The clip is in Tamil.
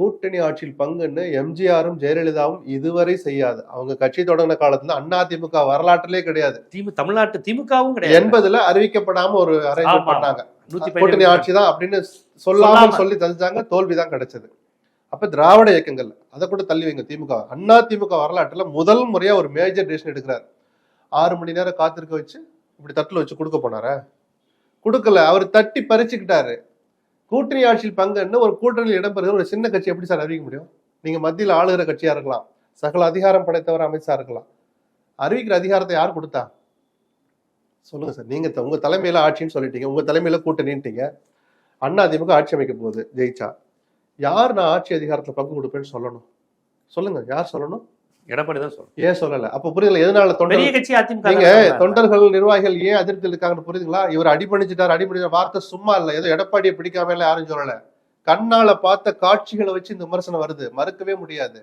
கூட்டணி ஆட்சியில் பங்குன்னு எம்ஜிஆரும் ஜெயலலிதாவும் இதுவரை செய்யாது. அவங்க கட்சி தொடங்கின காலத்துல அதிமுக வரலாற்றிலே கிடையாது. தமிழ்நாட்டு திமுகவும் கிடையாது. 80ல அறிவிக்கப்படாம ஒரு அரேஞ்ச் பண்ணாங்க. கூட்டணி ஆட்சி தான் அப்படின்னு சொல்லாம சொல்லி தந்தாங்க. தோல்விதான் கிடைச்சது. அப்ப திராவிட இயக்கங்கள் அதை கூட தள்ளி வைங்க. திமுக திமுக வரலாற்றுல முதல் முறையா ஒரு மேஜர் டிசிஷன் எடுக்கிறார். 6 மணி நேரம் காத்திருக்க வச்சு இப்படி தட்டுல வச்சு கொடுக்க போனாரா? கொடுக்கல. அவர் தட்டி பறிச்சுக்கிட்டாரு. கூட்டணி ஆட்சியில் பங்குன்னு ஒரு கூட்டணியில் இடம்பெறுகிற ஒரு சின்ன கட்சி எப்படி சார் அறிவிக்க முடியும்? நீங்க மத்தியில் ஆளுகிற கட்சியா இருக்கலாம், சகல அதிகாரம் படைத்தவர் அமைச்சா இருக்கலாம். அறிவிக்கிற அதிகாரத்தை யார் கொடுத்தா? சொல்லுங்க சார். நீங்க உங்க தலைமையில ஆட்சின்னு சொல்லிட்டீங்க, உங்க தலைமையில கூட்டணின்ட்டீங்க. அதிமுக ஆட்சி அமைக்க போகுது ஜெயிச்சா. யார் நான் ஆட்சி அதிகாரத்துல பங்கு கொடுப்பேன்னு சொல்லணும்? சொல்லுங்க, யார் சொல்லணும்? எடப்பாடி தான் சொல்லணும். ஏன் சொல்லல? அப்ப புரியல எதனால நீங்க தொண்டர்கள் நிர்வாகிகள் ஏன் அதிருப்தி இருக்காங்கன்னு புரியுதுங்களா? இவர் அடிபணிச்சிட்டார் வார்த்தை சும்மா இல்ல. ஏதோ எடப்பாடியை பிடிக்காம யாரும் சொல்லல. கண்ணால பார்த்த காட்சிகளை வச்சு இந்த விமர்சனம் வருது, மறுக்கவே முடியாது.